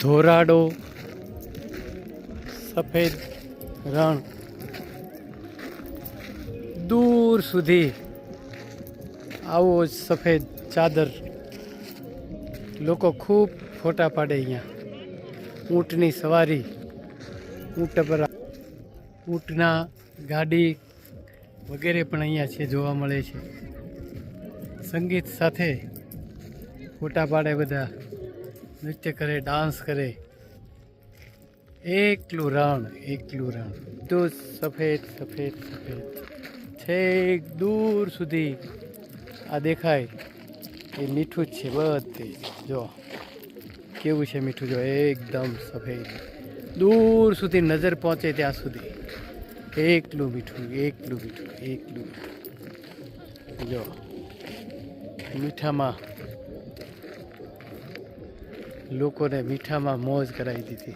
ધોરાડો, સફેદ રણ, દૂર સુધી આવો સફેદ ચાદર. લોકો ખૂબ ફોટા પાડે અહીંયા. ઊંટની સવારી, ઊંટ પર ઊંટના ગાડી વગેરે પણ અહીંયા છે, જોવા મળે છે. સંગીત સાથે ફોટા પાડે, બધા નૃત્ય કરે, ડાન્સ કરે. એકલું રણ તો સફેદ સફેદ સફેદ છેક દૂર સુધી આ દેખાય એ મીઠું જ છે બધે. જો કેવું છે મીઠું, જો એકદમ સફેદ, દૂર સુધી નજર પહોંચે ત્યાં સુધી એકલું મીઠું. જો મીઠામાં લોકોને મીઠામાં મોજ કરાવી દીધી.